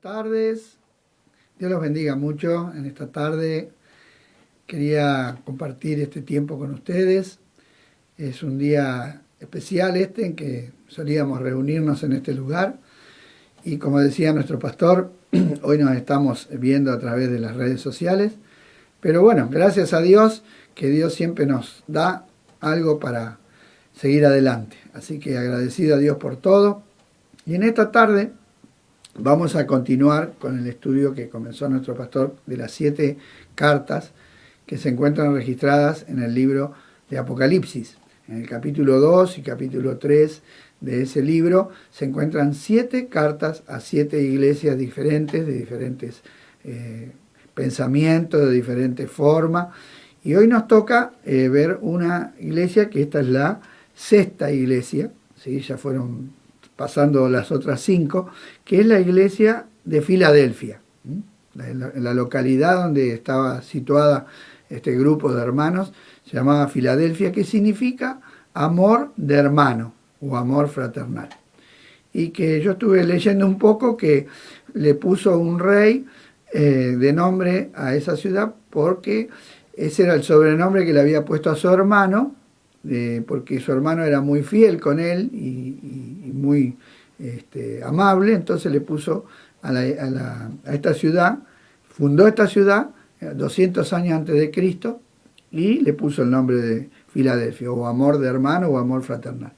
Buenas tardes, Dios los bendiga mucho. En esta tarde quería compartir este tiempo con ustedes. Es un día especial en que solíamos reunirnos en este lugar y, como decía nuestro pastor, hoy nos estamos viendo a través de las redes sociales, pero bueno, gracias a Dios, que Dios siempre nos da algo para seguir adelante, así que agradecido a Dios por todo. Y en esta tarde vamos a continuar con el estudio que comenzó nuestro pastor de las 7 cartas que se encuentran registradas en el libro de Apocalipsis. En el capítulo 2 y capítulo 3 de ese libro se encuentran 7 cartas a 7 iglesias diferentes, de diferentes pensamientos, de diferentes formas. Y hoy nos toca ver una iglesia que esta es la 6ª iglesia, ¿sí? Ya fueron pasando las otras 5, que es la iglesia de Filadelfia, la localidad donde estaba situada este grupo de hermanos, se llamaba Filadelfia, que significa amor de hermano o amor fraternal. Y que yo estuve leyendo un poco que le puso un rey de nombre a esa ciudad porque ese era el sobrenombre que le había puesto a su hermano, porque su hermano era muy fiel con él y muy amable. Entonces le puso a esta ciudad, fundó esta ciudad 200 años antes de Cristo y le puso el nombre de Filadelfia, o amor de hermano o amor fraternal.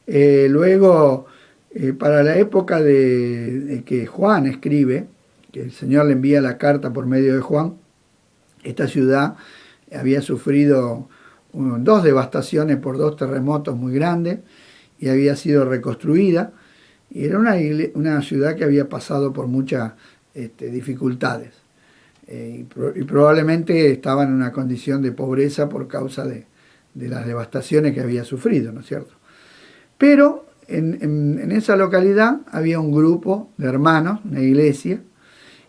Luego, para la época de que Juan escribe, que el Señor le envía la carta por medio de Juan, esta ciudad había sufrido 2 devastaciones por 2 terremotos muy grandes y había sido reconstruida, y era una ciudad que había pasado por muchas dificultades y probablemente estaba en una condición de pobreza por causa de las devastaciones que había sufrido, ¿no es cierto? Pero en esa localidad había un grupo de hermanos, una iglesia,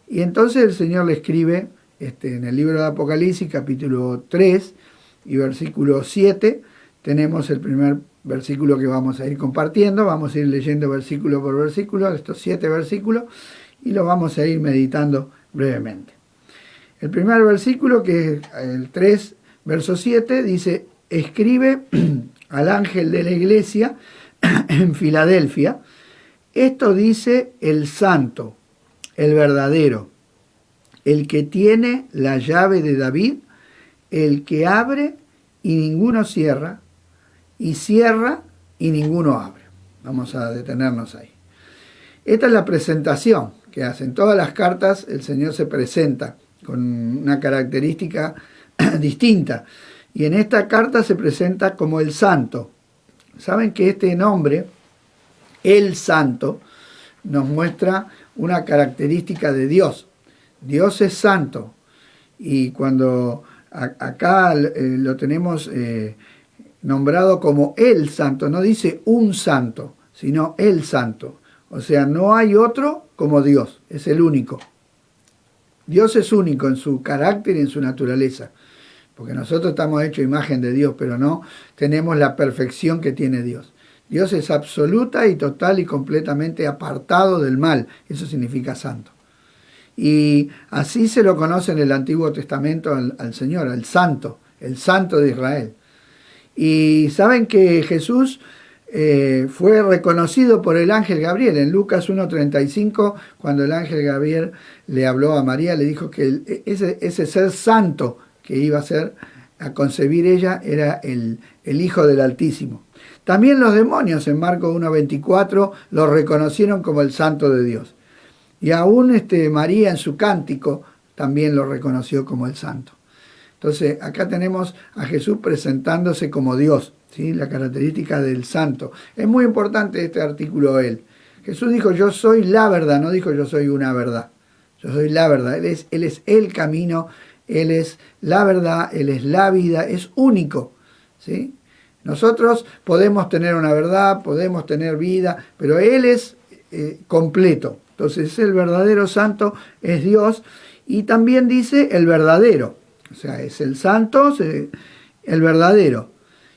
y entonces el Señor le escribe en el libro de Apocalipsis, capítulo 3, y versículo 7, tenemos el primer versículo que vamos a ir compartiendo. Vamos a ir leyendo versículo por versículo, estos 7 versículos, y los vamos a ir meditando brevemente. El primer versículo, que es el 3, verso 7, dice: escribe al ángel de la iglesia en Filadelfia, esto dice el santo, el verdadero, el que tiene la llave de David, el que abre y ninguno cierra, y cierra y ninguno abre. Vamos a detenernos ahí. Esta es la presentación que hacen. Todas las cartas el Señor se presenta con una característica distinta. Y en esta carta se presenta como el santo. Saben que este nombre, el santo, nos muestra una característica de Dios. Dios es santo. Y cuando acá lo tenemos nombrado como el santo, no dice un santo, sino el santo. O sea, no hay otro como Dios, es el único. Dios es único en su carácter y en su naturaleza, porque nosotros estamos hechos a imagen de Dios, pero no tenemos la perfección que tiene Dios. Dios es absoluta y total y completamente apartado del mal, eso significa santo. Y así se lo conoce en el Antiguo Testamento al Señor, al santo, el santo de Israel. Y saben que Jesús fue reconocido por el ángel Gabriel. En Lucas 1:35, cuando el ángel Gabriel le habló a María, le dijo que ese ser santo que iba a concebir ella era el Hijo del Altísimo. También los demonios en Marcos 1:24 lo reconocieron como el santo de Dios. Y aún María en su cántico también lo reconoció como el santo. Entonces acá tenemos a Jesús presentándose como Dios, ¿sí? La característica del santo. Es muy importante este artículo él. Jesús dijo: yo soy la verdad, no dijo yo soy una verdad. Yo soy la verdad. Él es el camino, Él es la verdad, Él es la vida, es único, ¿sí? Nosotros podemos tener una verdad, podemos tener vida, pero Él es completo. Entonces el verdadero santo es Dios, y también dice el verdadero, o sea, es el santo, el verdadero.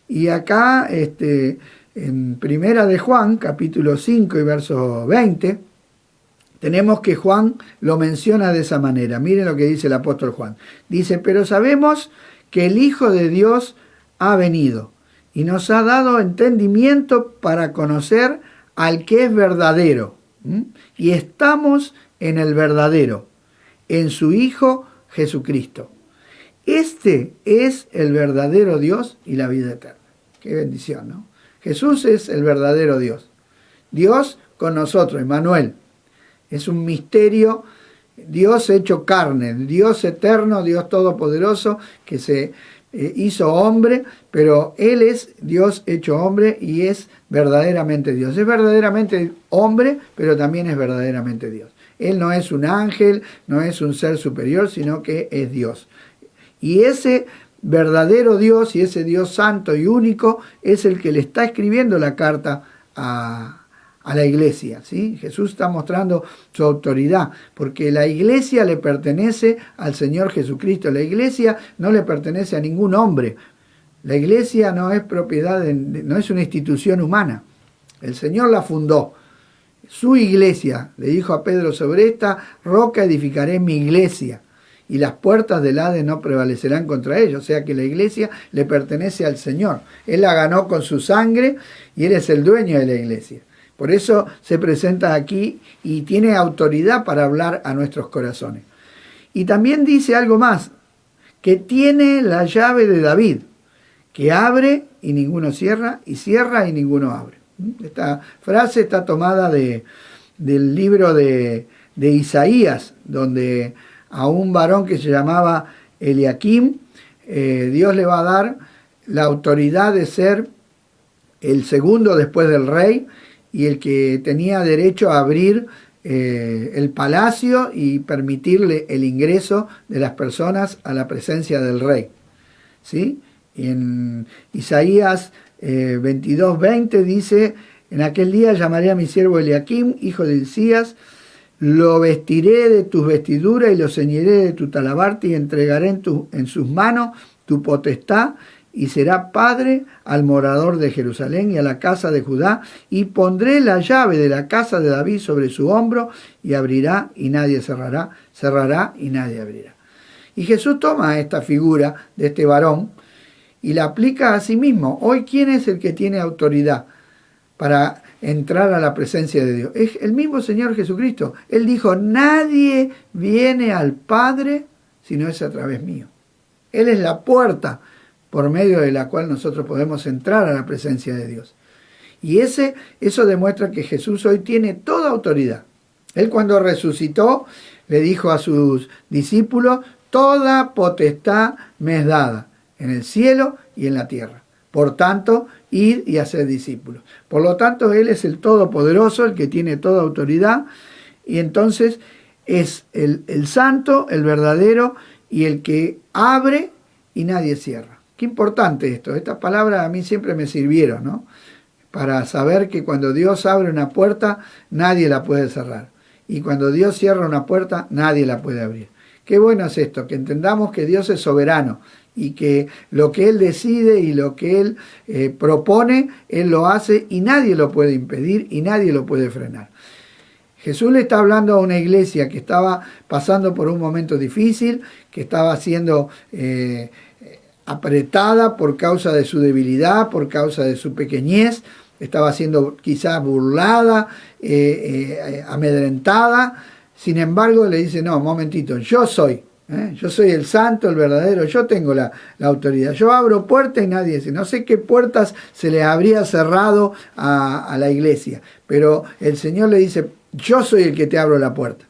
Y acá en Primera de Juan, capítulo 5 y verso 20, tenemos que Juan lo menciona de esa manera. Miren lo que dice el apóstol Juan. Dice, pero sabemos que el Hijo de Dios ha venido y nos ha dado entendimiento para conocer al que es verdadero. Y estamos en el verdadero, en su Hijo Jesucristo. Este es el verdadero Dios y la vida eterna. Qué bendición, ¿no? Jesús es el verdadero Dios. Dios con nosotros, Emmanuel. Es un misterio, Dios hecho carne, Dios eterno, Dios todopoderoso, que se hizo hombre, pero Él es Dios hecho hombre y es verdaderamente Dios. Es verdaderamente hombre, pero también es verdaderamente Dios. Él no es un ángel, no es un ser superior, sino que es Dios. Y ese verdadero Dios y ese Dios santo y único es el que le está escribiendo la carta a la iglesia, ¿sí? Jesús está mostrando su autoridad, porque la iglesia le pertenece al Señor Jesucristo. La iglesia no le pertenece a ningún hombre. La iglesia no es propiedad, no es una institución humana. El Señor la fundó. Su iglesia, le dijo a Pedro, sobre esta roca edificaré mi iglesia, y las puertas del Hades no prevalecerán contra ella. O sea que la iglesia le pertenece al Señor. Él la ganó con su sangre y Él es el dueño de la iglesia. Por eso se presenta aquí y tiene autoridad para hablar a nuestros corazones. Y también dice algo más, que tiene la llave de David, que abre y ninguno cierra, y cierra y ninguno abre. Esta frase está tomada del libro de Isaías, donde a un varón que se llamaba Eliakim, Dios le va a dar la autoridad de ser el segundo después del rey, y el que tenía derecho a abrir el palacio y permitirle el ingreso de las personas a la presencia del rey. ¿Sí? Y en Isaías 22:20 dice, en aquel día llamaré a mi siervo Eliakim, hijo de Hilcías, lo vestiré de tus vestiduras y lo ceñiré de tu talabarte y entregaré en sus manos tu potestad, y será padre al morador de Jerusalén y a la casa de Judá, y pondré la llave de la casa de David sobre su hombro, y abrirá y nadie cerrará, cerrará y nadie abrirá. Y Jesús toma esta figura de este varón y la aplica a sí mismo. Hoy, ¿quién es el que tiene autoridad para entrar a la presencia de Dios? Es el mismo Señor Jesucristo. Él dijo, nadie viene al Padre si no es a través mío. Él es la puerta por medio de la cual nosotros podemos entrar a la presencia de Dios. Y eso demuestra que Jesús hoy tiene toda autoridad. Él, cuando resucitó, le dijo a sus discípulos, toda potestad me es dada en el cielo y en la tierra. Por tanto, id y haced discípulos. Por lo tanto, Él es el Todopoderoso, el que tiene toda autoridad, y entonces es el santo, el verdadero, y el que abre y nadie cierra. Qué importante esto. Estas palabras a mí siempre me sirvieron, ¿no? Para saber que cuando Dios abre una puerta, nadie la puede cerrar. Y cuando Dios cierra una puerta, nadie la puede abrir. Qué bueno es esto, que entendamos que Dios es soberano y que lo que Él decide y lo que Él propone, Él lo hace y nadie lo puede impedir y nadie lo puede frenar. Jesús le está hablando a una iglesia que estaba pasando por un momento difícil, que estaba siendo apretada por causa de su debilidad, por causa de su pequeñez, estaba siendo quizás burlada, amedrentada. Sin embargo, le dice, no, un momentito, yo soy el santo, el verdadero, yo tengo la autoridad. Yo abro puertas y nadie dice, no sé qué puertas se le habría cerrado a la iglesia, pero el Señor le dice, yo soy el que te abro la puerta.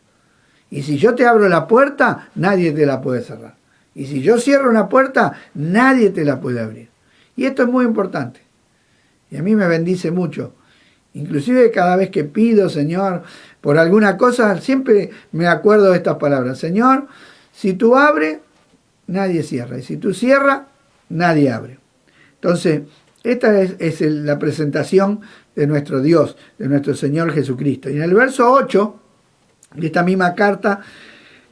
Y si yo te abro la puerta, nadie te la puede cerrar. Y si yo cierro una puerta, nadie te la puede abrir. Y esto es muy importante. Y a mí me bendice mucho. Inclusive cada vez que pido, Señor, por alguna cosa, siempre me acuerdo de estas palabras. Señor, si tú abres, nadie cierra. Y si tú cierras, nadie abre. Entonces, esta es la presentación de nuestro Dios, de nuestro Señor Jesucristo. Y en el verso 8 de esta misma carta,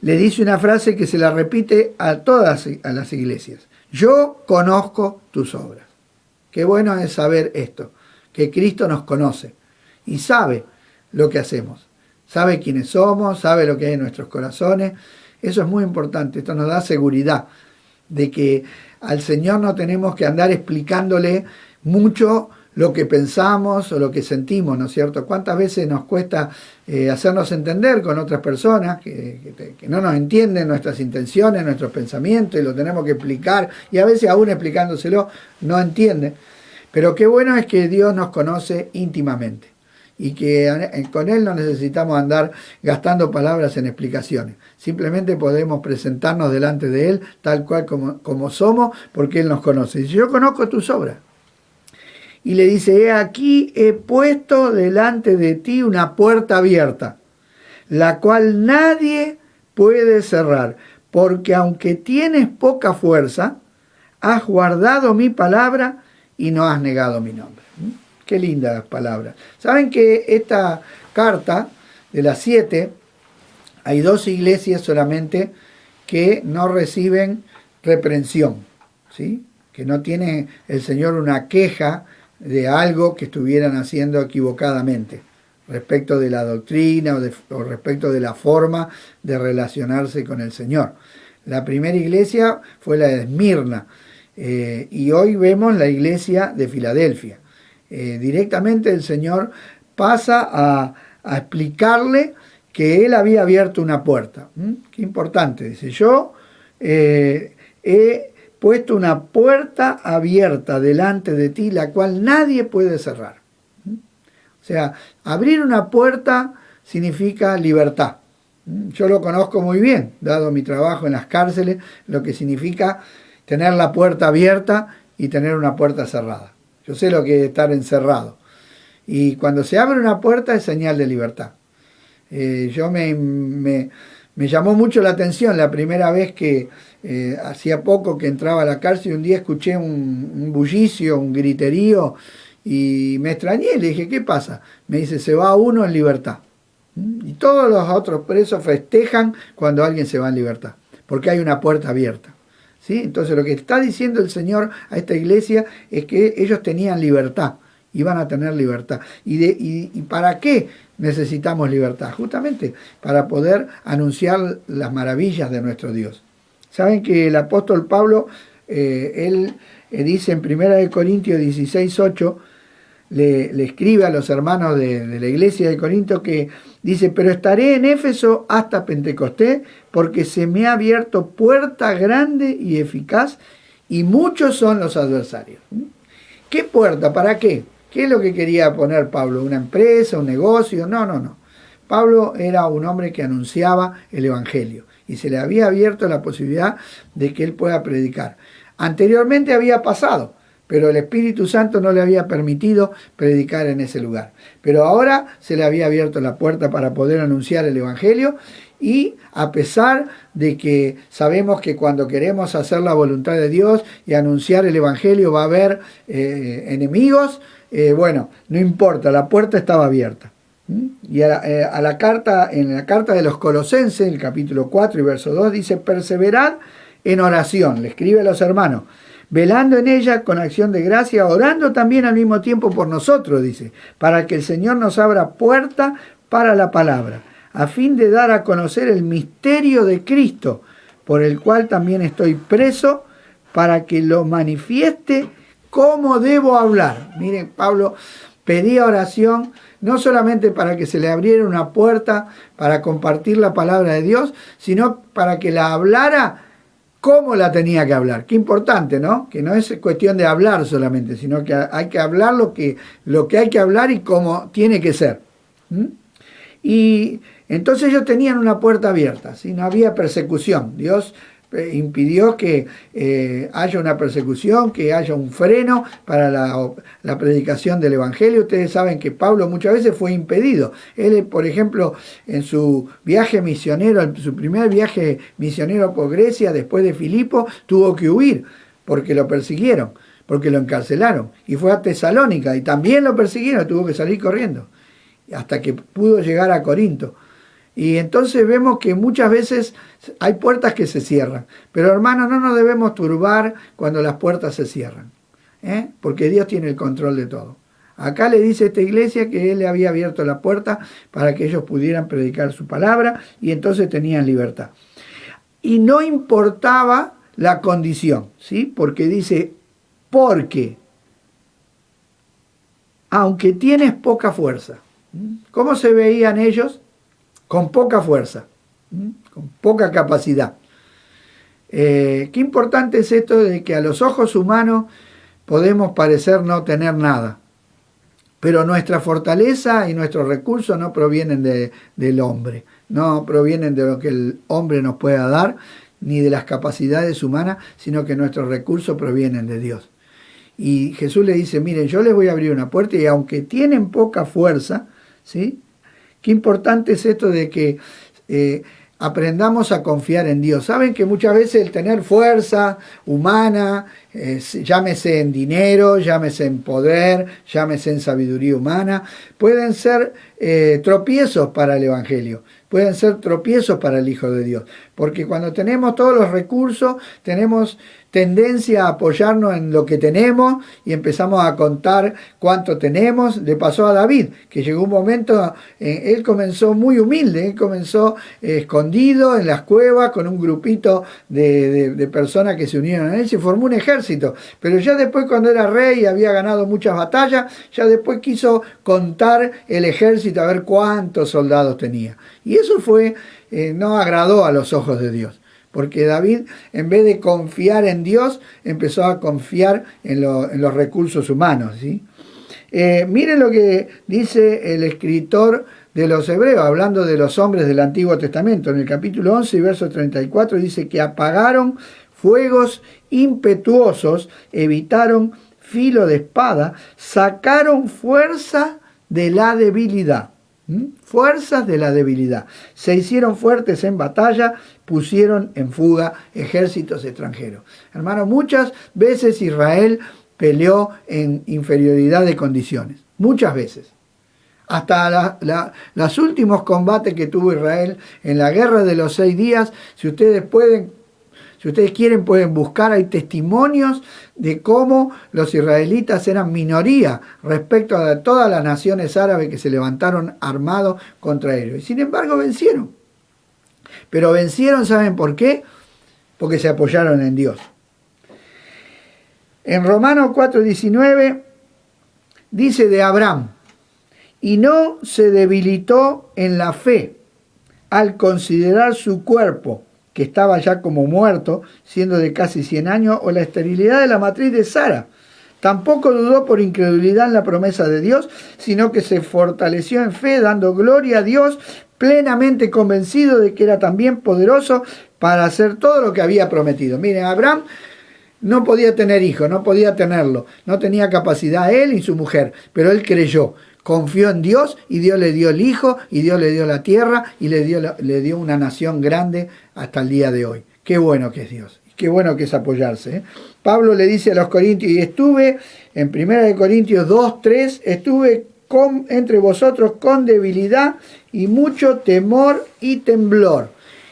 le dice una frase que se la repite a todas las iglesias. Yo conozco tus obras. Qué bueno es saber esto, que Cristo nos conoce y sabe lo que hacemos. sabe quiénes somos, sabe lo que hay en nuestros corazones. Eso es muy importante, esto nos da seguridad de que al Señor no tenemos que andar explicándole mucho lo que pensamos o lo que sentimos, ¿no es cierto? ¿Cuántas veces nos cuesta hacernos entender con otras personas que no nos entienden nuestras intenciones, nuestros pensamientos, y lo tenemos que explicar, y a veces aún explicándoselo no entienden? Pero qué bueno es que Dios nos conoce íntimamente y que con Él no necesitamos andar gastando palabras en explicaciones. Simplemente podemos presentarnos delante de Él tal cual como somos, porque Él nos conoce. Dice, yo conozco tus obras. Y le dice, he aquí he puesto delante de ti una puerta abierta, la cual nadie puede cerrar, porque aunque tienes poca fuerza, has guardado mi palabra y no has negado mi nombre. Qué lindas palabras. Saben que esta carta de las 7, hay 2 iglesias solamente que no reciben reprensión, ¿sí? Que no tiene el Señor una queja de algo que estuvieran haciendo equivocadamente respecto de la doctrina o respecto de la forma de relacionarse con el Señor. La primera iglesia fue la de Esmirna y hoy vemos la iglesia de Filadelfia. Directamente el Señor pasa a explicarle que Él había abierto una puerta. Qué importante, dice, yo he puesto una puerta abierta delante de ti, la cual nadie puede cerrar. O sea, abrir una puerta significa libertad. Yo lo conozco muy bien, dado mi trabajo en las cárceles, lo que significa tener la puerta abierta y tener una puerta cerrada. Yo sé lo que es estar encerrado. Y cuando se abre una puerta es señal de libertad. Me llamó mucho la atención la primera vez que hacía poco que entraba a la cárcel y un día escuché un bullicio, un griterío y me extrañé, le dije, ¿qué pasa? Me dice, se va uno en libertad. Y todos los otros presos festejan cuando alguien se va en libertad, porque hay una puerta abierta. ¿Sí? Entonces lo que está diciendo el Señor a esta iglesia es que ellos tenían libertad, iban a tener libertad. ¿Y para qué necesitamos libertad? Justamente para poder anunciar las maravillas de nuestro Dios. Saben que el apóstol Pablo, él dice en 1 Corintios 16:8, le escribe a los hermanos de la iglesia de Corinto que dice, pero estaré en Éfeso hasta Pentecostés, porque se me ha abierto puerta grande y eficaz, y muchos son los adversarios. ¿Qué puerta? ¿Para qué? ¿Qué es lo que quería poner Pablo? ¿Una empresa? ¿Un negocio? No. Pablo era un hombre que anunciaba el Evangelio, y se le había abierto la posibilidad de que él pueda predicar. Anteriormente había pasado, pero el Espíritu Santo no le había permitido predicar en ese lugar. Pero ahora se le había abierto la puerta para poder anunciar el Evangelio, y a pesar de que sabemos que cuando queremos hacer la voluntad de Dios y anunciar el Evangelio va a haber enemigos, bueno, no importa, la puerta estaba abierta. Y en la carta de los Colosenses, el capítulo 4 y verso 2, dice, perseverad en oración, le escribe a los hermanos, velando en ella con acción de gracia, orando también al mismo tiempo por nosotros, dice, para que el Señor nos abra puerta para la palabra, a fin de dar a conocer el misterio de Cristo, por el cual también estoy preso, para que lo manifieste cómo debo hablar. Miren, Pablo pedía oración no solamente para que se le abriera una puerta para compartir la palabra de Dios, sino para que la hablara cómo la tenía que hablar. Qué importante, ¿no? Que no es cuestión de hablar solamente, sino que hay que hablar lo que hay que hablar y cómo tiene que ser. Y entonces ellos tenían una puerta abierta, ¿sí? No había persecución. Dios impidió que haya una persecución, que haya un freno para la predicación del Evangelio. Ustedes saben que Pablo muchas veces fue impedido. Él, por ejemplo, en su viaje misionero, su primer viaje misionero por Grecia, después de Filipo, tuvo que huir porque lo persiguieron, porque lo encarcelaron. Y fue a Tesalónica y también lo persiguieron, tuvo que salir corriendo, hasta que pudo llegar a Corinto. Y entonces vemos que muchas veces hay puertas que se cierran. Pero hermanos, no nos debemos turbar cuando las puertas se cierran, porque Dios tiene el control de todo. Acá le dice a esta iglesia que Él le había abierto la puerta para que ellos pudieran predicar su palabra y entonces tenían libertad. Y no importaba la condición, ¿sí? Porque dice, porque, aunque tienes poca fuerza. ¿Cómo se veían ellos? Con poca fuerza, con poca capacidad. Qué importante es esto de que a los ojos humanos podemos parecer no tener nada, pero nuestra fortaleza y nuestros recursos no provienen del hombre, no provienen de lo que el hombre nos pueda dar, ni de las capacidades humanas, sino que nuestros recursos provienen de Dios. Y Jesús le dice, miren, yo les voy a abrir una puerta y aunque tienen poca fuerza, ¿sí? Qué importante es esto de que aprendamos a confiar en Dios. Saben que muchas veces el tener fuerza humana, llámese en dinero, llámese en poder, llámese en sabiduría humana, pueden ser tropiezos para el Evangelio, pueden ser tropiezos para el Hijo de Dios. Porque cuando tenemos todos los recursos, tenemos tendencia a apoyarnos en lo que tenemos y empezamos a contar cuánto tenemos. Le pasó a David, que llegó un momento, él comenzó muy humilde, él comenzó escondido en las cuevas con un grupito de personas que se unieron a él, se formó un ejército, pero ya después cuando era rey y había ganado muchas batallas, ya después quiso contar el ejército a ver cuántos soldados tenía. Y eso no agradó a los ojos de Dios. Porque David, en vez de confiar en Dios, empezó a confiar en los recursos humanos, ¿sí? Miren lo que dice el escritor de los Hebreos, hablando de los hombres del Antiguo Testamento. En el capítulo 11, verso 34, dice que apagaron fuegos impetuosos, evitaron filo de espada, sacaron fuerza de la debilidad. Fuerzas de la debilidad. Se hicieron fuertes en batalla, pusieron en fuga ejércitos extranjeros. Hermanos, muchas veces Israel peleó en inferioridad de condiciones. Muchas veces. Hasta los últimos combates que tuvo Israel en la guerra de los 6 días, si ustedes quieren, pueden buscar, hay testimonios de cómo los israelitas eran minoría respecto a todas las naciones árabes que se levantaron armados contra ellos. Y sin embargo vencieron. Pero vencieron, ¿saben por qué? Porque se apoyaron en Dios. En Romanos 4:19 dice de Abraham, y no se debilitó en la fe al considerar su cuerpo, que estaba ya como muerto, siendo de casi 100 años, o la esterilidad de la matriz de Sara. Tampoco dudó por incredulidad en la promesa de Dios, sino que se fortaleció en fe, dando gloria a Dios, plenamente convencido de que era también poderoso para hacer todo lo que había prometido. Miren, Abraham no podía tener hijos, no podía tenerlo, no tenía capacidad él y su mujer, pero él creyó. Confió en Dios y Dios le dio el hijo y Dios le dio la tierra y le dio una nación grande hasta el día de hoy. Qué bueno que es Dios, qué bueno que es apoyarse. Pablo le dice a los corintios, y estuve, en 1 Corintios 2:3, estuve entre vosotros con debilidad y mucho temor y temblor.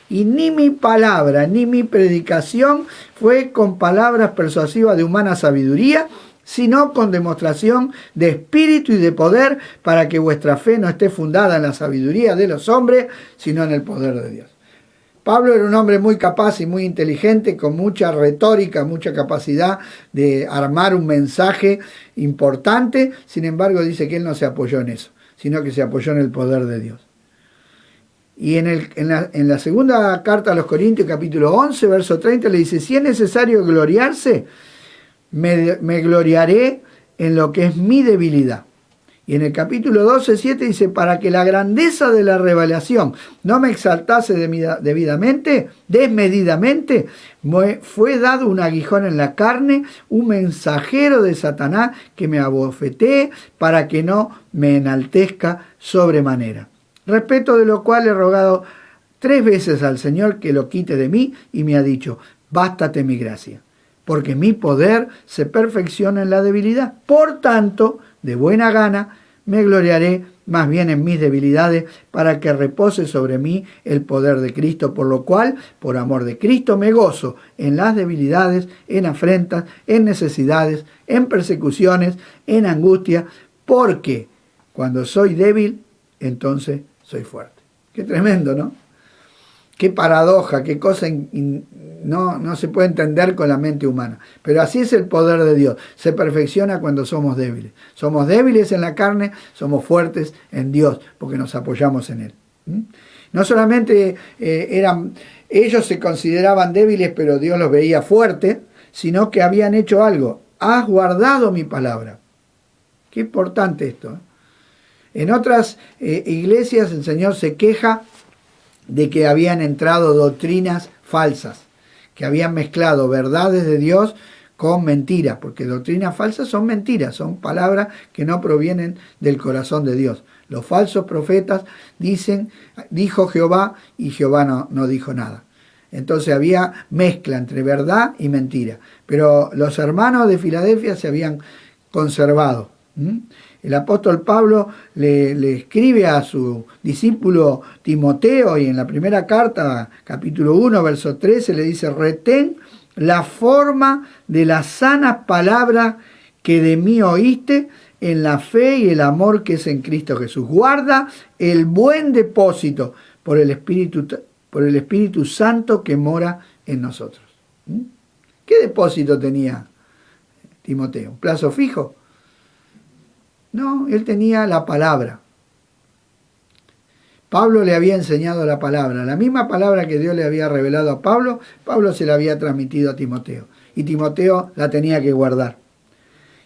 Y ni mi palabra ni mi predicación fue con palabras persuasivas de humana sabiduría, sino con demostración de espíritu y de poder, para que vuestra fe no esté fundada en la sabiduría de los hombres, sino en el poder de Dios. Pablo era un hombre muy capaz y muy inteligente, con mucha retórica, mucha capacidad de armar un mensaje importante. Sin embargo, dice que él no se apoyó en eso, sino que se apoyó en el poder de Dios. Y en la segunda carta a los Corintios, capítulo 11, verso 30, le dice, si es necesario gloriarse, me gloriaré en lo que es mi debilidad. Y en el capítulo 12:7 dice, para que la grandeza de la revelación no me exaltase desmedidamente, me fue dado un aguijón en la carne, un mensajero de Satanás que me abofetee para que no me enaltezca sobremanera. Respecto de lo cual he rogado 3 veces al Señor que lo quite de mí, y me ha dicho, bástate mi gracia, porque mi poder se perfecciona en la debilidad. Por tanto, de buena gana me gloriaré más bien en mis debilidades, para que repose sobre mí el poder de Cristo, por lo cual, por amor de Cristo, me gozo en las debilidades, en afrentas, en necesidades, en persecuciones, en angustia, porque cuando soy débil, entonces soy fuerte. Qué tremendo, ¿no? Qué paradoja, qué cosa no se puede entender con la mente humana. Pero así es el poder de Dios. Se perfecciona cuando somos débiles. Somos débiles en la carne, somos fuertes en Dios, porque nos apoyamos en Él. No solamente ellos se consideraban débiles, pero Dios los veía fuertes, sino que habían hecho algo. Has guardado mi palabra. Qué importante esto, ¿eh? En otras iglesias el Señor se queja de que habían entrado doctrinas falsas, que habían mezclado verdades de Dios con mentiras, porque doctrinas falsas son mentiras, son palabras que no provienen del corazón de Dios. Los falsos profetas dicen, dijo Jehová, y Jehová no dijo nada. Entonces había mezcla entre verdad y mentira. Pero los hermanos de Filadelfia se habían conservado. El apóstol Pablo le escribe a su discípulo Timoteo, y en la primera carta, capítulo 1, verso 13, le dice: retén la forma de las sanas palabras que de mí oíste, en la fe y el amor que es en Cristo Jesús. Guarda el buen depósito por el Espíritu Santo que mora en nosotros. ¿Qué depósito tenía Timoteo? ¿Un plazo fijo? No, él tenía la palabra. Pablo le había enseñado la palabra. La misma palabra que Dios le había revelado a Pablo, Pablo se la había transmitido a Timoteo. Y Timoteo la tenía que guardar.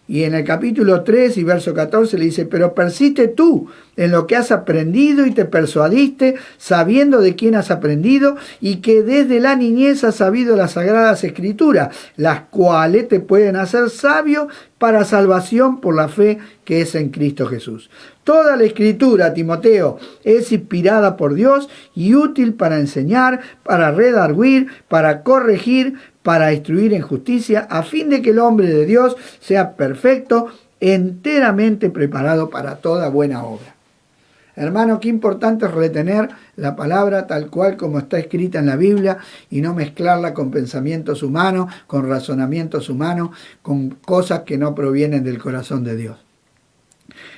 Y en el capítulo 3 y verso 14 le dice: pero persiste tú en lo que has aprendido y te persuadiste, sabiendo de quién has aprendido, y que desde la niñez has sabido las sagradas escrituras, las cuales te pueden hacer sabio para salvación por la fe que es en Cristo Jesús. Toda la escritura, Timoteo, es inspirada por Dios y útil para enseñar, para redarguir, para corregir, para instruir en justicia, a fin de que el hombre de Dios sea perfecto, enteramente preparado para toda buena obra. Hermano, qué importante es retener la palabra tal cual como está escrita en la Biblia y no mezclarla con pensamientos humanos, con razonamientos humanos, con cosas que no provienen del corazón de Dios.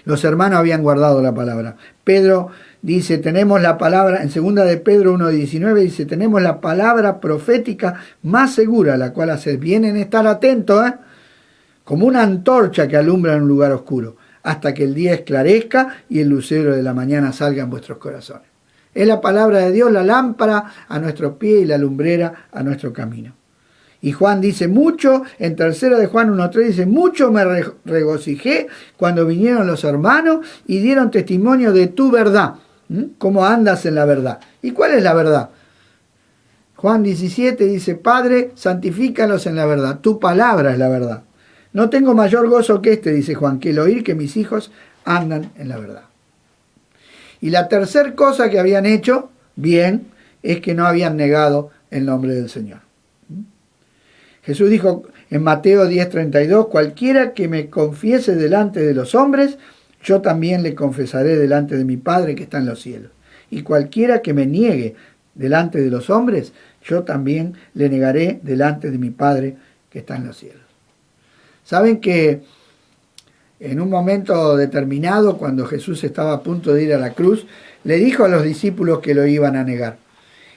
Los hermanos habían guardado la palabra. Pedro dice, tenemos la palabra, en 2 de Pedro 1:19 dice, tenemos la palabra profética más segura, la cual hace bien en estar atentos, como una antorcha que alumbra en un lugar oscuro, hasta que el día esclarezca y el lucero de la mañana salga en vuestros corazones. Es la palabra de Dios, la lámpara a nuestros pies y la lumbrera a nuestro camino. Y Juan dice mucho, en 3 de Juan 1:3 dice, mucho me regocijé cuando vinieron los hermanos y dieron testimonio de tu verdad. ¿Cómo andas en la verdad? ¿Y cuál es la verdad? Juan 17 dice, Padre, santifícalos en la verdad. Tu palabra es la verdad. No tengo mayor gozo que este, dice Juan, que el oír que mis hijos andan en la verdad. Y la tercera cosa que habían hecho bien es que no habían negado el nombre del Señor. Jesús dijo en Mateo 10:32, cualquiera que me confiese delante de los hombres, yo también le confesaré delante de mi Padre que está en los cielos. Y cualquiera que me niegue delante de los hombres, yo también le negaré delante de mi Padre que está en los cielos. Saben que en un momento determinado, cuando Jesús estaba a punto de ir a la cruz, le dijo a los discípulos que lo iban a negar.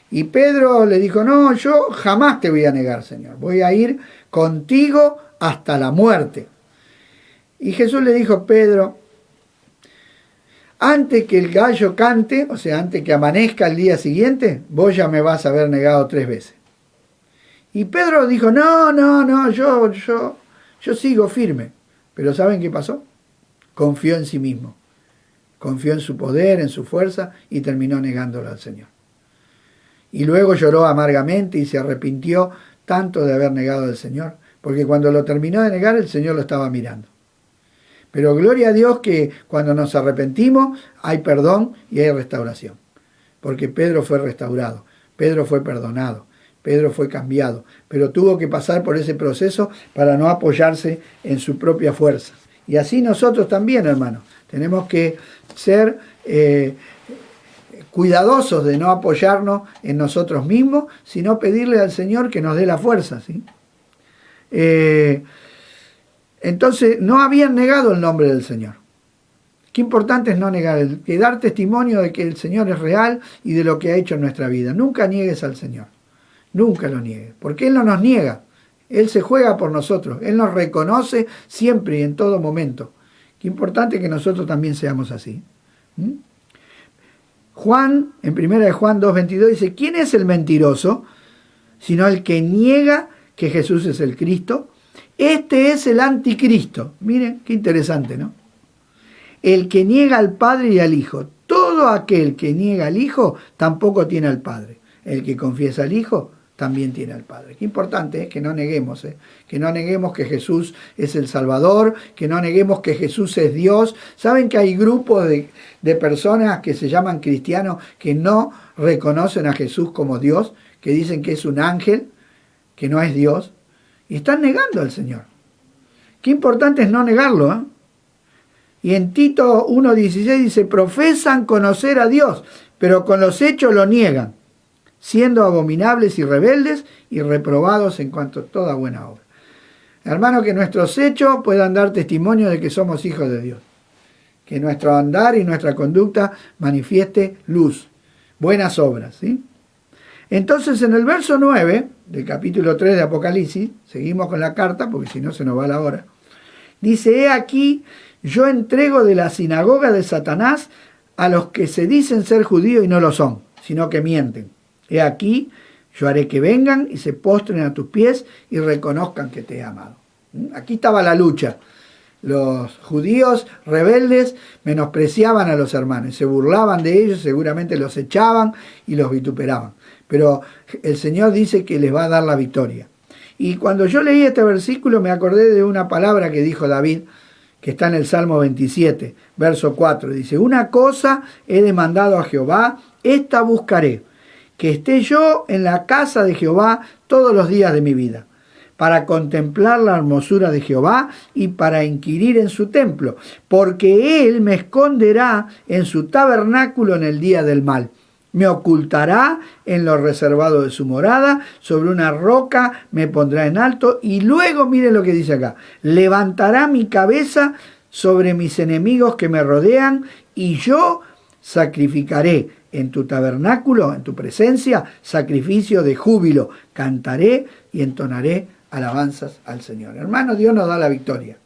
Y Pedro le dijo, no, yo jamás te voy a negar, Señor. Voy a ir contigo hasta la muerte. Y Jesús le dijo, Pedro, antes que el gallo cante, o sea, antes que amanezca el día siguiente, vos ya me vas a haber negado 3 veces. Y Pedro dijo, no, yo sigo firme. Pero ¿saben qué pasó? Confió en sí mismo. Confió en su poder, en su fuerza y terminó negándolo al Señor. Y luego lloró amargamente y se arrepintió tanto de haber negado al Señor, porque cuando lo terminó de negar, el Señor lo estaba mirando. Pero gloria a Dios que cuando nos arrepentimos hay perdón y hay restauración. Porque Pedro fue restaurado, Pedro fue perdonado, Pedro fue cambiado, pero tuvo que pasar por ese proceso para no apoyarse en su propia fuerza. Y así nosotros también, hermanos, tenemos que ser cuidadosos de no apoyarnos en nosotros mismos, sino pedirle al Señor que nos dé la fuerza, ¿sí? Entonces, no habían negado el nombre del Señor. Qué importante es no negar, que dar testimonio de que el Señor es real y de lo que ha hecho en nuestra vida. Nunca niegues al Señor, nunca lo niegues, porque Él no nos niega, Él se juega por nosotros, Él nos reconoce siempre y en todo momento. Qué importante que nosotros también seamos así. Juan, en 1 Juan 2:22 dice, ¿quién es el mentiroso? Sino el que niega que Jesús es el Cristo. Este es el anticristo. Miren, qué interesante, ¿no? El que niega al Padre y al Hijo. Todo aquel que niega al Hijo tampoco tiene al Padre. El que confiesa al Hijo también tiene al Padre. Qué importante que no neguemos, que no neguemos que Jesús es el Salvador, que no neguemos que Jesús es Dios. ¿Saben que hay grupos de personas que se llaman cristianos que no reconocen a Jesús como Dios, que dicen que es un ángel, que no es Dios, y están negando al Señor? Qué importante es no negarlo, ¿eh? Y en Tito 1:16 dice, profesan conocer a Dios, pero con los hechos lo niegan, siendo abominables y rebeldes y reprobados en cuanto a toda buena obra. Hermano, que nuestros hechos puedan dar testimonio de que somos hijos de Dios. Que nuestro andar y nuestra conducta manifieste luz, buenas obras, ¿sí? Entonces, en el verso 9 del capítulo 3 de Apocalipsis, seguimos con la carta, porque si no se nos va la hora, dice, he aquí, yo entrego de la sinagoga de Satanás a los que se dicen ser judíos y no lo son, sino que mienten. He aquí, yo haré que vengan y se postren a tus pies y reconozcan que te he amado. Aquí estaba la lucha. Los judíos rebeldes menospreciaban a los hermanos, se burlaban de ellos, seguramente los echaban y los vituperaban. Pero el Señor dice que les va a dar la victoria. Y cuando yo leí este versículo me acordé de una palabra que dijo David, que está en el Salmo 27, verso 4. Dice, una cosa he demandado a Jehová, esta buscaré, que esté yo en la casa de Jehová todos los días de mi vida, para contemplar la hermosura de Jehová y para inquirir en su templo, porque Él me esconderá en su tabernáculo en el día del mal. Me ocultará en lo reservado de su morada, sobre una roca me pondrá en alto, y luego, miren lo que dice acá, levantará mi cabeza sobre mis enemigos que me rodean, y yo sacrificaré en tu tabernáculo, en tu presencia, sacrificio de júbilo, cantaré y entonaré alabanzas al Señor. Hermano, Dios nos da la victoria.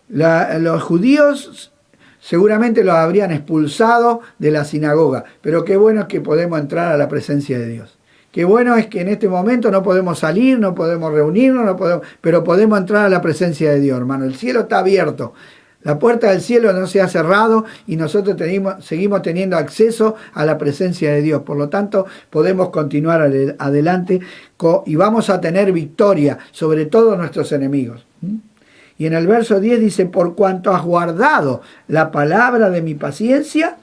Los judíos seguramente los habrían expulsado de la sinagoga, pero qué bueno es que podemos entrar a la presencia de Dios. Qué bueno es que en este momento no podemos salir, no podemos reunirnos, pero podemos entrar a la presencia de Dios, hermano. El cielo está abierto, la puerta del cielo no se ha cerrado y nosotros seguimos teniendo acceso a la presencia de Dios. Por lo tanto, podemos continuar adelante y vamos a tener victoria sobre todos nuestros enemigos. Y en el verso 10 dice, por cuanto has guardado la palabra de mi paciencia,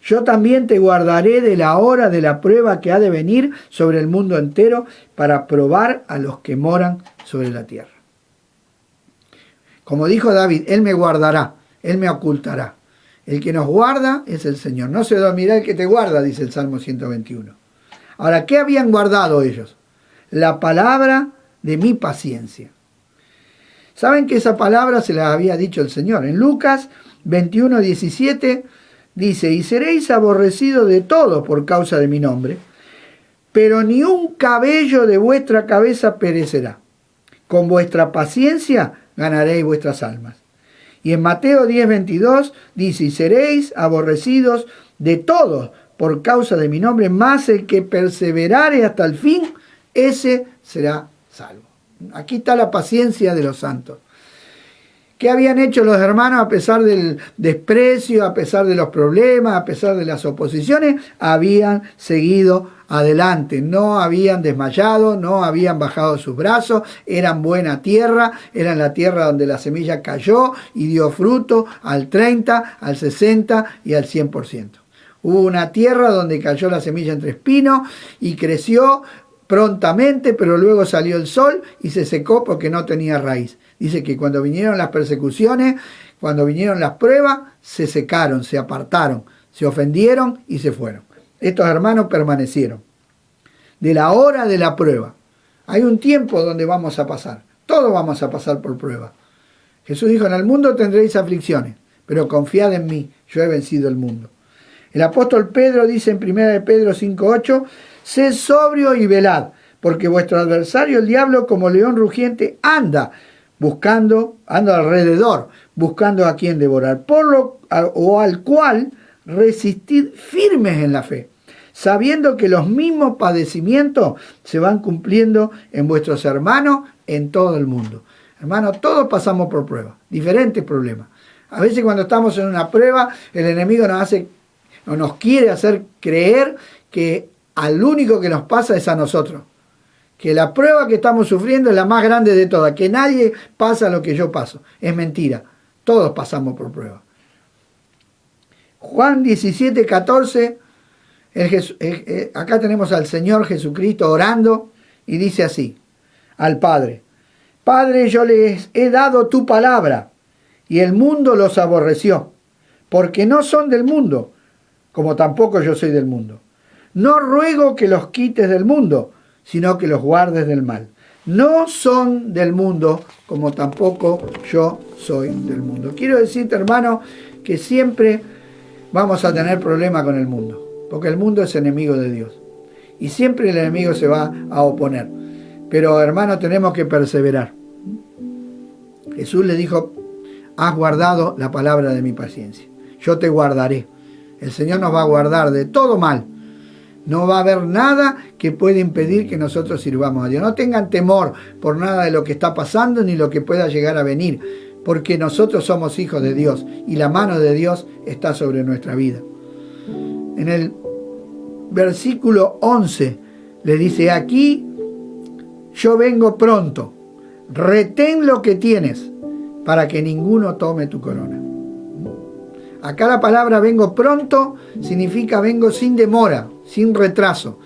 yo también te guardaré de la hora de la prueba que ha de venir sobre el mundo entero para probar a los que moran sobre la tierra. Como dijo David, Él me guardará, Él me ocultará. El que nos guarda es el Señor. No se dormirá el que te guarda, dice el Salmo 121. Ahora, ¿qué habían guardado ellos? La palabra de mi paciencia. ¿Saben que esa palabra se la había dicho el Señor? En Lucas 21:17 dice, y seréis aborrecidos de todos por causa de mi nombre, pero ni un cabello de vuestra cabeza perecerá. Con vuestra paciencia ganaréis vuestras almas. Y en Mateo 10:22 dice, y seréis aborrecidos de todos por causa de mi nombre, mas el que perseverare hasta el fin, ese será salvo. Aquí está la paciencia de los santos. ¿Qué habían hecho los hermanos a pesar del desprecio, a pesar de los problemas, a pesar de las oposiciones? Habían seguido adelante, no habían desmayado, no habían bajado sus brazos, eran buena tierra, eran la tierra donde la semilla cayó y dio fruto al 30, al 60 y al 100%. Hubo una tierra donde cayó la semilla entre espinos y creció prontamente, pero luego salió el sol y se secó porque no tenía raíz. Dice que cuando vinieron las persecuciones, cuando vinieron las pruebas, se secaron, se apartaron, se ofendieron y se fueron. Estos hermanos permanecieron. De la hora de la prueba. Hay un tiempo donde vamos a pasar. Todos vamos a pasar por prueba. Jesús dijo, en el mundo tendréis aflicciones. pero confiad en mí, yo he vencido el mundo. El apóstol Pedro dice en 1 de Pedro 5:8, sed sobrio y velad, porque vuestro adversario el diablo como león rugiente anda alrededor, buscando a quien devorar, al cual resistid firmes en la fe, sabiendo que los mismos padecimientos se van cumpliendo en vuestros hermanos en todo el mundo. Hermanos, todos pasamos por pruebas, diferentes problemas. A veces cuando estamos en una prueba, el enemigo nos quiere hacer creer que al único que nos pasa es a nosotros. Que la prueba que estamos sufriendo es la más grande de todas, que nadie pasa lo que yo paso. Es mentira, todos pasamos por prueba. Juan 17:14, acá tenemos al Señor Jesucristo orando y dice así, al Padre, Padre, yo les he dado tu palabra y el mundo los aborreció, porque no son del mundo, como tampoco yo soy del mundo. No ruego que los quites del mundo, sino que los guardes del mal. No son del mundo, como tampoco yo soy del mundo. Quiero decirte, hermano, que siempre vamos a tener problemas con el mundo, porque el mundo es enemigo de Dios. Y siempre el enemigo se va a oponer. Pero, hermano, tenemos que perseverar. Jesús le dijo, has guardado la palabra de mi paciencia. Yo te guardaré. El Señor nos va a guardar de todo mal. No va a haber nada que pueda impedir que nosotros sirvamos a Dios. No tengan temor por nada de lo que está pasando ni lo que pueda llegar a venir, porque nosotros somos hijos de Dios y la mano de Dios está sobre nuestra vida. En el versículo 11 le dice, aquí yo vengo pronto, retén lo que tienes para que ninguno tome tu corona. Acá la palabra vengo pronto significa vengo sin demora, sin retraso.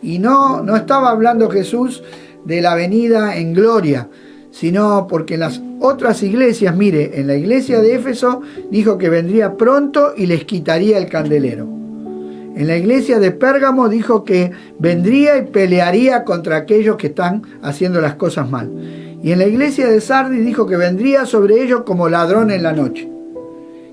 Y no estaba hablando Jesús de la venida en gloria, sino porque en las otras iglesias, mire, en la iglesia de Éfeso dijo que vendría pronto y les quitaría el candelero. En la iglesia de Pérgamo dijo que vendría y pelearía contra aquellos que están haciendo las cosas mal. Y en la iglesia de Sardis dijo que vendría sobre ellos como ladrón en la noche.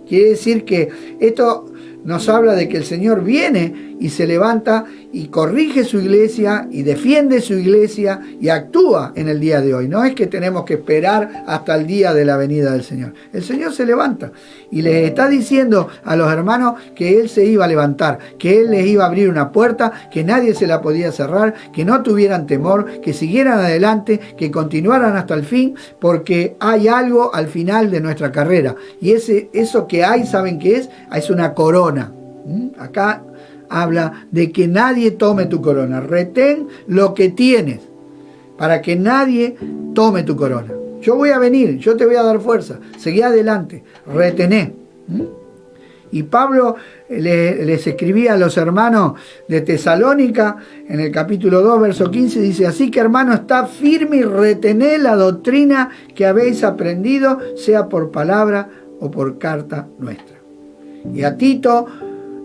Quiere decir que esto nos habla de que el Señor viene y se levanta y corrige su iglesia y defiende su iglesia y actúa en el día de hoy. No es que tenemos que esperar hasta el día de la venida del Señor. El Señor se levanta y les está diciendo a los hermanos que Él se iba a levantar, que Él les iba a abrir una puerta, que nadie se la podía cerrar, que no tuvieran temor, que siguieran adelante, que continuaran hasta el fin, porque hay algo al final de nuestra carrera. Y eso que hay, ¿saben qué es? Es una corona. Acá habla de que nadie tome tu corona. Retén lo que tienes para que nadie tome tu corona. Yo voy a venir, yo te voy a dar fuerza. Seguí adelante, retené. Y Pablo les escribía a los hermanos de Tesalónica en el capítulo 2, verso 15, dice, así que hermano, está firme y retené la doctrina que habéis aprendido, sea por palabra o por carta nuestra. Y a Tito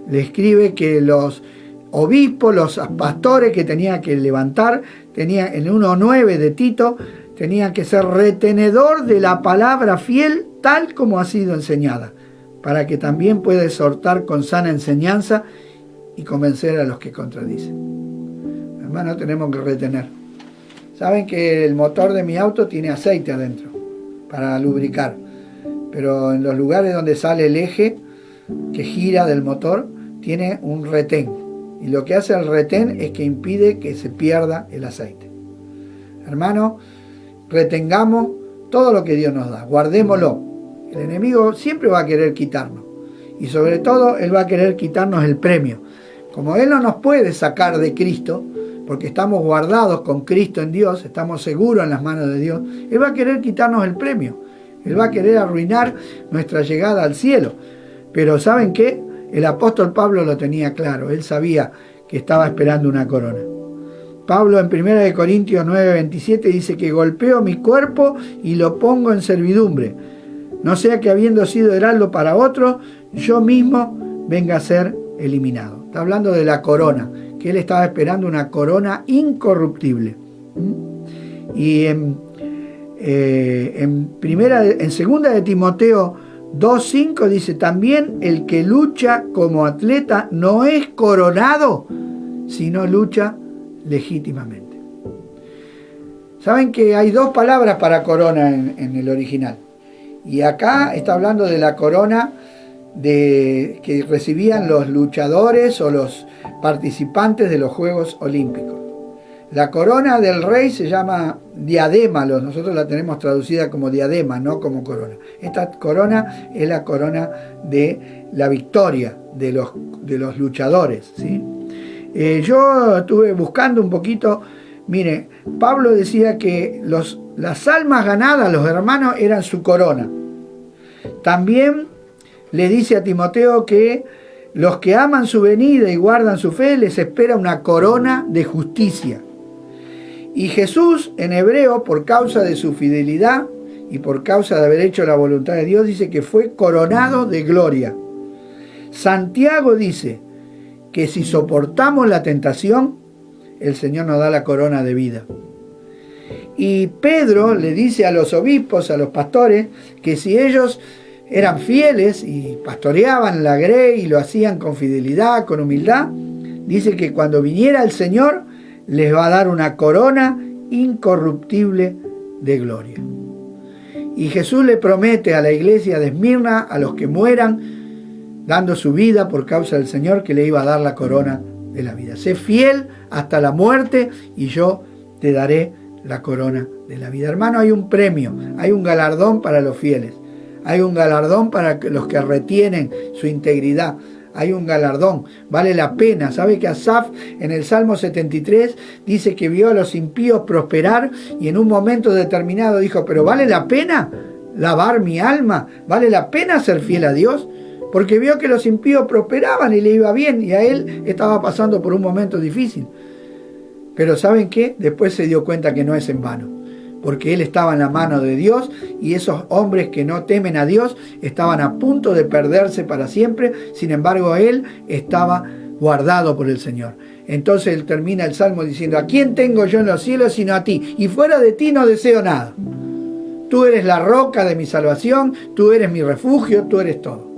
le escribe que los obispos, los pastores que tenían que levantar, tenían en 1:9 de Tito, tenían que ser retenedor de la palabra fiel tal como ha sido enseñada, para que también pueda exhortar con sana enseñanza y convencer a los que contradicen. Hermano, tenemos que retener. Saben que el motor de mi auto tiene aceite adentro para lubricar, pero en los lugares donde sale el eje que gira del motor, tiene un retén. Y lo que hace el retén es que impide que se pierda el aceite. Hermano, retengamos todo lo que Dios nos da, guardémoslo. El enemigo siempre va a querer quitarnos. Y sobre todo, él va a querer quitarnos el premio. Como él no nos puede sacar de Cristo, porque estamos guardados con Cristo en Dios, estamos seguros en las manos de Dios, él va a querer quitarnos el premio. Él va a querer arruinar nuestra llegada al cielo. Pero ¿saben qué? El apóstol Pablo lo tenía claro. Él sabía que estaba esperando una corona. Pablo en 1 Corintios 9:27 dice que golpeo mi cuerpo y lo pongo en servidumbre. No sea que habiendo sido heraldo para otro, yo mismo venga a ser eliminado. Está hablando de la corona, que él estaba esperando una corona incorruptible. Y en segunda de Timoteo 2:5 dice, también el que lucha como atleta no es coronado, sino lucha legítimamente. Saben que hay dos palabras para corona en el original. Y acá está hablando de la corona que recibían los luchadores o los participantes de los Juegos Olímpicos. La corona del rey se llama diadema, nosotros la tenemos traducida como diadema, no como corona. Esta corona es la corona de la victoria de los luchadores, ¿sí? Yo estuve buscando un poquito, mire, Pablo decía que las almas ganadas, los hermanos, eran su corona. También le dice a Timoteo que los que aman su venida y guardan su fe, les espera una corona de justicia. Y Jesús, en hebreo, por causa de su fidelidad y por causa de haber hecho la voluntad de Dios, dice que fue coronado de gloria. Santiago dice que si soportamos la tentación, el Señor nos da la corona de vida. Y Pedro le dice a los obispos, a los pastores, que si ellos eran fieles y pastoreaban la grey y lo hacían con fidelidad, con humildad, dice que cuando viniera el Señor les va a dar una corona incorruptible de gloria. Y Jesús le promete a la iglesia de Esmirna, a los que mueran dando su vida por causa del Señor, que le iba a dar la corona de la vida. Sé fiel hasta la muerte y yo te daré la corona de la vida. Hermano, hay un premio, hay un galardón para los fieles. Hay un galardón para los que retienen su integridad. Hay un galardón, vale la pena. ¿Sabe que Asaf en el Salmo 73 dice que vio a los impíos prosperar y en un momento determinado dijo, pero ¿vale la pena lavar mi alma? ¿Vale la pena ser fiel a Dios? Porque vio que los impíos prosperaban y le iba bien y a él estaba pasando por un momento difícil. Pero ¿saben qué? Después se dio cuenta que no es en vano, porque él estaba en la mano de Dios y esos hombres que no temen a Dios estaban a punto de perderse para siempre. Sin embargo, él estaba guardado por el Señor. Entonces él termina el Salmo diciendo, ¿a quién tengo yo en los cielos sino a ti? Y fuera de ti no deseo nada. Tú eres la roca de mi salvación, tú eres mi refugio, tú eres todo.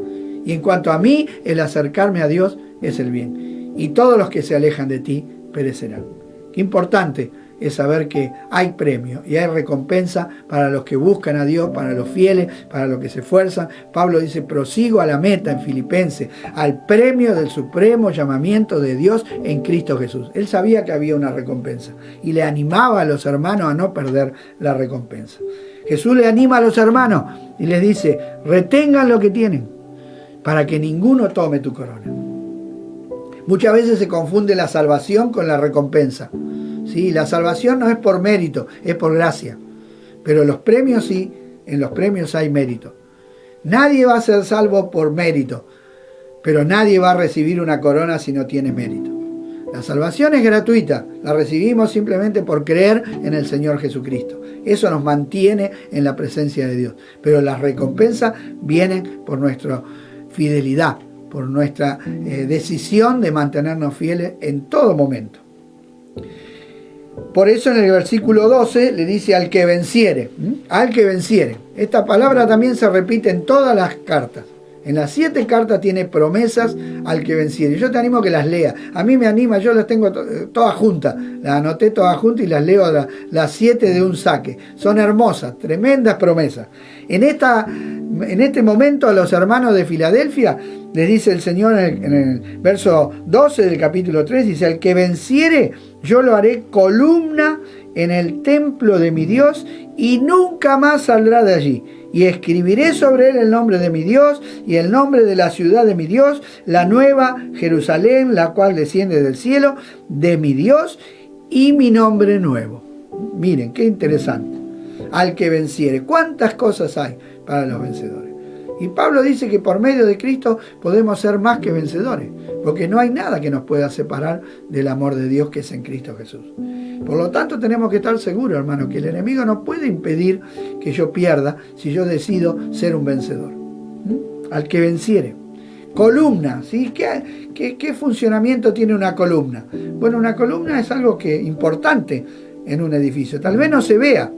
Y en cuanto a mí, el acercarme a Dios es el bien. Y todos los que se alejan de ti perecerán. Qué importante es saber que hay premio y hay recompensa para los que buscan a Dios, para los fieles, para los que se esfuerzan. Pablo dice, prosigo a la meta en Filipenses, al premio del supremo llamamiento de Dios en Cristo Jesús. Él sabía que había una recompensa y le animaba a los hermanos a no perder la recompensa. Jesús le anima a los hermanos y les dice, retengan lo que tienen para que ninguno tome tu corona. Muchas veces se confunde la salvación con la recompensa. Sí, la salvación no es por mérito, es por gracia. Pero los premios sí, en los premios hay mérito. Nadie va a ser salvo por mérito, pero nadie va a recibir una corona si no tiene mérito. La salvación es gratuita, la recibimos simplemente por creer en el Señor Jesucristo. Eso nos mantiene en la presencia de Dios. Pero las recompensas vienen por nuestra fidelidad, por nuestra decisión de mantenernos fieles en todo momento. Por eso en el versículo 12 le dice al que venciere, al que venciere. Esta palabra también se repite en todas las cartas. En las 7 cartas tiene promesas al que venciere. Yo te animo a que las leas. A mí me anima, yo las tengo todas juntas. Las anoté todas juntas y las leo las 7 de un saque. Son hermosas, tremendas promesas. En este momento a los hermanos de Filadelfia les dice el Señor en el verso 12 del capítulo 3, dice, al que venciere yo lo haré columna en el templo de mi Dios y nunca más saldrá de allí. Y escribiré sobre él el nombre de mi Dios y el nombre de la ciudad de mi Dios, la nueva Jerusalén, la cual desciende del cielo, de mi Dios, y mi nombre nuevo. Miren, qué interesante. Al que venciere. ¿Cuántas cosas hay para los vencedores? Y Pablo dice que por medio de Cristo podemos ser más que vencedores, porque no hay nada que nos pueda separar del amor de Dios que es en Cristo Jesús. Por lo tanto, tenemos que estar seguros, hermano, que el enemigo no puede impedir que yo pierda si yo decido ser un vencedor. Al que venciere. Columna, ¿sí? ¿Qué funcionamiento tiene una columna? Bueno, una columna es algo importante en un edificio. Tal vez no se vea,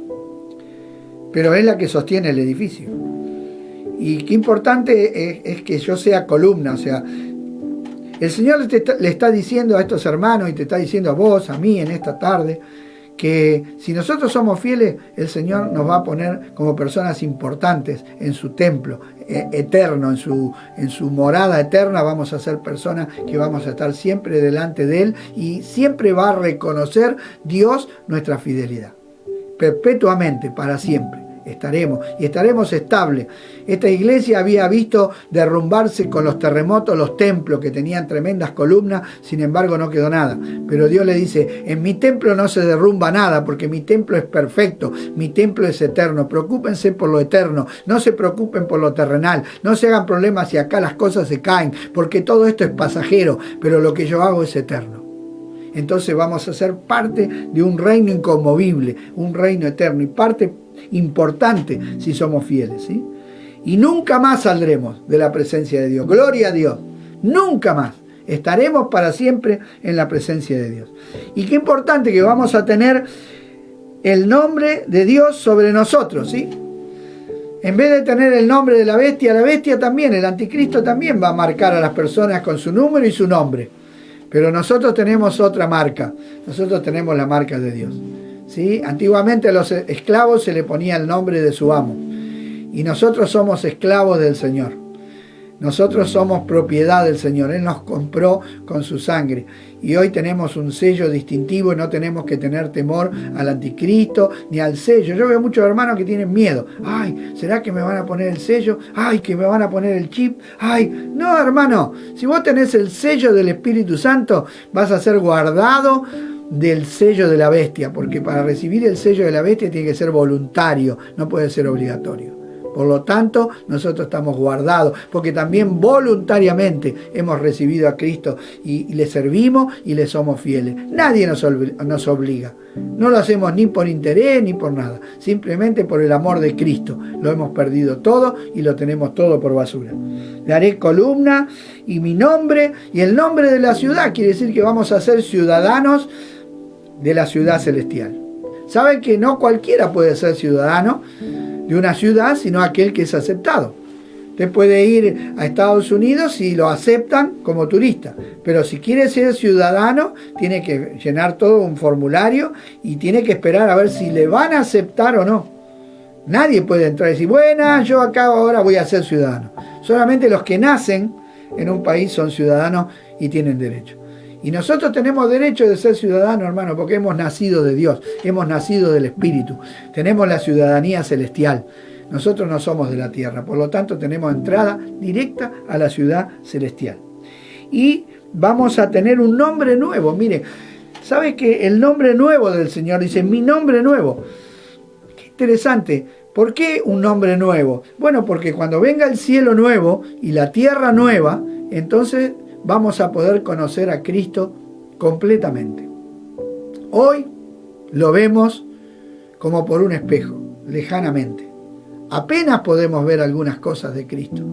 pero es la que sostiene el edificio. Y qué importante es que yo sea columna, o sea, el Señor le está diciendo a estos hermanos y te está diciendo a vos, a mí en esta tarde, que si nosotros somos fieles, el Señor nos va a poner como personas importantes en su templo eterno, en su morada eterna. Vamos a ser personas que vamos a estar siempre delante de Él y siempre va a reconocer Dios nuestra fidelidad. Perpetuamente, para siempre. Estaremos estables. Esta iglesia había visto derrumbarse con los terremotos los templos que tenían tremendas columnas, sin embargo no quedó nada. Pero Dios le dice, en mi templo no se derrumba nada, porque mi templo es perfecto, mi templo es eterno. Preocúpense por lo eterno, no se preocupen por lo terrenal, no se hagan problemas si acá las cosas se caen, porque todo esto es pasajero, pero lo que yo hago es eterno. Entonces vamos a ser parte de un reino inconmovible, un reino eterno y parte importante si somos fieles, ¿sí? Y nunca más saldremos de la presencia de Dios. Gloria a Dios. Nunca más. Estaremos para siempre en la presencia de Dios. Y qué importante que vamos a tener el nombre de Dios sobre nosotros, ¿sí? En vez de tener el nombre de la bestia también, el anticristo también va a marcar a las personas con su número y su nombre. Pero nosotros tenemos otra marca. Nosotros tenemos la marca de Dios, ¿sí? Antiguamente a los esclavos se le ponía el nombre de su amo. Y nosotros somos esclavos del Señor. Nosotros somos propiedad del Señor. Él nos compró con su sangre. Y hoy tenemos un sello distintivo y no tenemos que tener temor al anticristo ni al sello. Yo veo muchos hermanos que tienen miedo. Ay, ¿será que me van a poner el sello? Ay, que me van a poner el chip. Ay, no, hermano. Si vos tenés el sello del Espíritu Santo, vas a ser guardado del sello de la bestia. Porque para recibir el sello de la bestia tiene que ser voluntario, no puede ser obligatorio. Por lo tanto, nosotros estamos guardados, porque también voluntariamente hemos recibido a Cristo y le servimos y le somos fieles. Nadie nos obliga. No lo hacemos ni por interés ni por nada. Simplemente por el amor de Cristo. Lo hemos perdido todo y lo tenemos todo por basura. Le haré columna y mi nombre y el nombre de la ciudad. Quiere decir que vamos a ser ciudadanos de la ciudad celestial. ¿Saben que no cualquiera puede ser ciudadano de una ciudad, sino aquel que es aceptado? Usted puede ir a Estados Unidos y lo aceptan como turista, pero si quiere ser ciudadano, tiene que llenar todo un formulario y tiene que esperar a ver si le van a aceptar o no. Nadie puede entrar y decir, bueno, yo acá ahora voy a ser ciudadano. Solamente los que nacen en un país son ciudadanos y tienen derecho. Y nosotros tenemos derecho de ser ciudadanos, hermano, porque hemos nacido de Dios, hemos nacido del Espíritu, tenemos la ciudadanía celestial. Nosotros no somos de la tierra, por lo tanto tenemos entrada directa a la ciudad celestial. Y vamos a tener un nombre nuevo. Mire, ¿sabe que el nombre nuevo del Señor dice, mi nombre nuevo? Qué interesante. ¿Por qué un nombre nuevo? Bueno, porque cuando venga el cielo nuevo y la tierra nueva, entonces vamos a poder conocer a Cristo completamente. Hoy lo vemos como por un espejo, lejanamente. Apenas podemos ver algunas cosas de Cristo.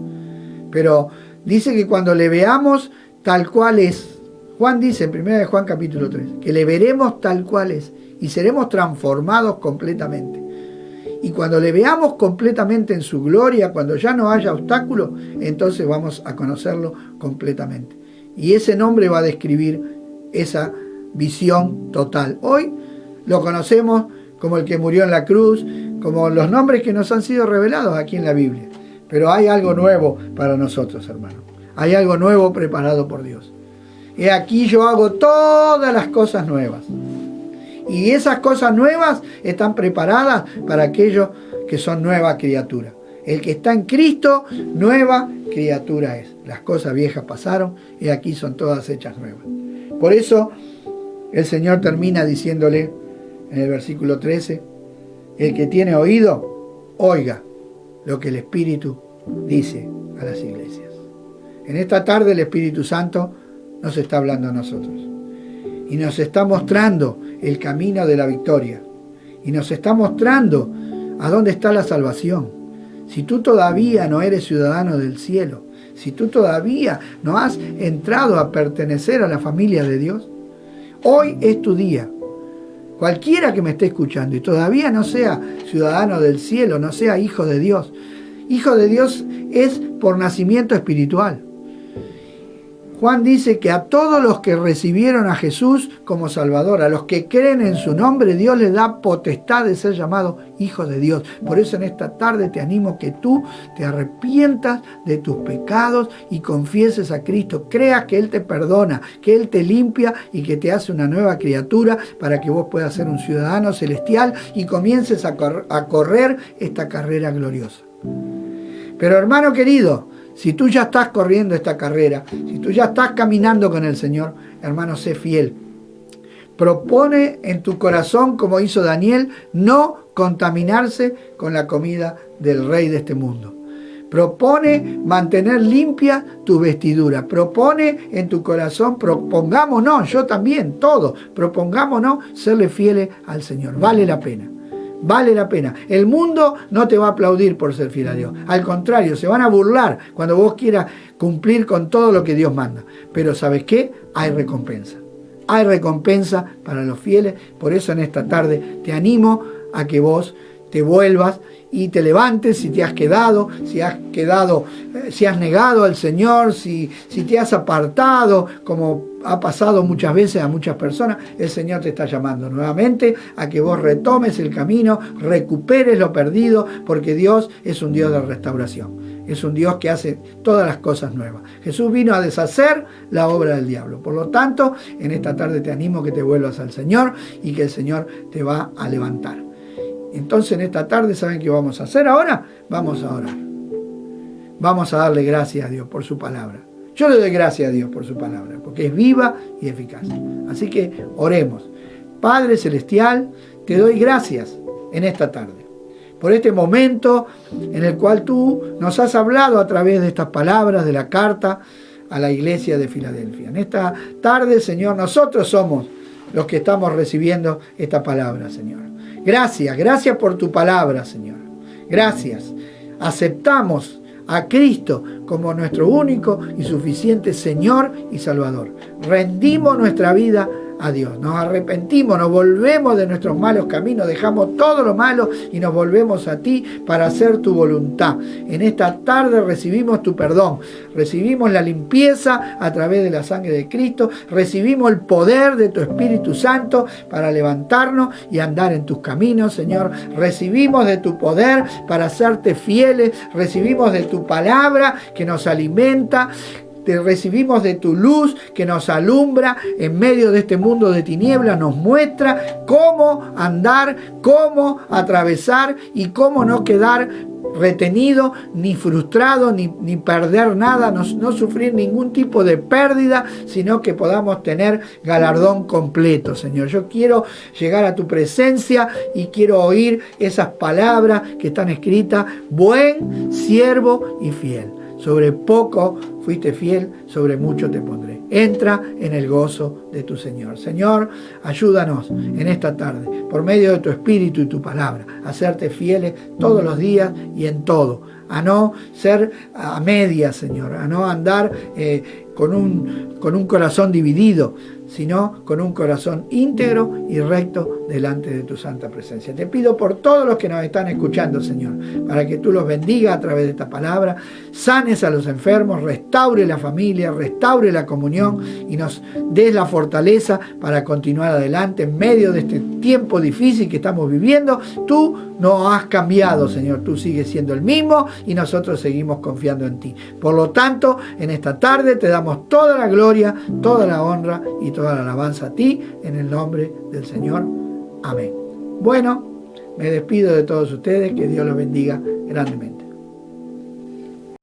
Pero dice que cuando le veamos tal cual es, Juan dice en 1 Juan capítulo 3, que le veremos tal cual es y seremos transformados completamente. Y cuando le veamos completamente en su gloria, cuando ya no haya obstáculo, entonces vamos a conocerlo completamente. Y ese nombre va a describir esa visión total. Hoy lo conocemos como el que murió en la cruz, como los nombres que nos han sido revelados aquí en la Biblia. Pero hay algo nuevo para nosotros, hermanos. Hay algo nuevo preparado por Dios. He aquí yo hago todas las cosas nuevas. Y esas cosas nuevas están preparadas para aquellos que son nueva criatura. El que está en Cristo, nueva criatura es. Las cosas viejas pasaron y aquí son todas hechas nuevas. Por eso el Señor termina diciéndole en el versículo 13, el que tiene oído, oiga lo que el Espíritu dice a las iglesias. En esta tarde el Espíritu Santo nos está hablando a nosotros. Y nos está mostrando el camino de la victoria. Y nos está mostrando a dónde está la salvación. Si tú todavía no eres ciudadano del cielo, si tú todavía no has entrado a pertenecer a la familia de Dios, hoy es tu día. Cualquiera que me esté escuchando y todavía no sea ciudadano del cielo, no sea hijo de Dios, Hijo de Dios es por nacimiento espiritual. Juan dice que a todos los que recibieron a Jesús como Salvador, a los que creen en su nombre, Dios les da potestad de ser llamados hijos de Dios. Por eso en esta tarde te animo que tú te arrepientas de tus pecados y confieses a Cristo. Creas que Él te perdona, que Él te limpia y que te hace una nueva criatura para que vos puedas ser un ciudadano celestial y comiences a correr esta carrera gloriosa. Pero hermano querido, si tú ya estás corriendo esta carrera, si tú ya estás caminando con el Señor, hermano, sé fiel. Propone en tu corazón, como hizo Daniel, no contaminarse con la comida del rey de este mundo. Propone mantener limpia tu vestidura. Propone en tu corazón, propongámonos, yo también, todos, propongámonos serle fieles al Señor. Vale la pena. Vale la pena. El mundo no te va a aplaudir por ser fiel a Dios. Al contrario, se van a burlar cuando vos quieras cumplir con todo lo que Dios manda. Pero ¿sabes qué? Hay recompensa. Hay recompensa para los fieles. Por eso en esta tarde te animo a que vos te vuelvas y te levantes si te has quedado, si has negado al Señor, si te has apartado, como ha pasado muchas veces a muchas personas. El Señor te está llamando nuevamente a que vos retomes el camino, recuperes lo perdido, porque Dios es un Dios de restauración. Es un Dios que hace todas las cosas nuevas. Jesús vino a deshacer la obra del diablo. Por lo tanto, en esta tarde te animo que te vuelvas al Señor y que el Señor te va a levantar. Entonces en esta tarde, ¿saben qué vamos a hacer ahora? Vamos a orar. Vamos a darle gracias a Dios por su palabra. Yo le doy gracias a Dios por su palabra, porque es viva y eficaz. Así que oremos. Padre Celestial, te doy gracias en esta tarde, por este momento en el cual tú nos has hablado a través de estas palabras de la carta a la iglesia de Filadelfia. En esta tarde, Señor, nosotros somos los que estamos recibiendo esta palabra, Señor. Gracias por tu palabra, Señor. Gracias. Aceptamos a Cristo como nuestro único y suficiente Señor y Salvador. Rendimos nuestra vida a Dios, nos arrepentimos, nos volvemos de nuestros malos caminos, dejamos todo lo malo y nos volvemos a ti para hacer tu voluntad. En esta tarde recibimos tu perdón, recibimos la limpieza a través de la sangre de Cristo, recibimos el poder de tu Espíritu Santo para levantarnos y andar en tus caminos, Señor. Recibimos de tu poder para hacerte fieles, recibimos de tu palabra que nos alimenta, recibimos de tu luz que nos alumbra en medio de este mundo de tinieblas, nos muestra cómo andar, cómo atravesar y cómo no quedar retenido, ni frustrado, ni perder nada, no sufrir ningún tipo de pérdida, sino que podamos tener galardón completo, Señor. Yo quiero llegar a tu presencia y quiero oír esas palabras que están escritas: buen siervo y fiel. Sobre poco fuiste fiel, sobre mucho te pondré. Entra en el gozo de tu Señor. Señor, ayúdanos en esta tarde, por medio de tu Espíritu y tu palabra, a serte fieles todos los días y en todo. A no ser a medias, Señor, a no andar con un corazón dividido, sino con un corazón íntegro y recto delante de tu santa presencia. Te pido por todos los que nos están escuchando, Señor, para que tú los bendigas a través de esta palabra, sanes a los enfermos, restaure la familia, restaure la comunión y nos des la fortaleza para continuar adelante en medio de este tiempo difícil que estamos viviendo. Tú no has cambiado, Señor, tú sigues siendo el mismo y nosotros seguimos confiando en ti. Por lo tanto, en esta tarde te damos toda la gloria, toda la honra y toda la alabanza a ti, en el nombre del Señor. Amén. Bueno, me despido de todos ustedes, que Dios los bendiga grandemente.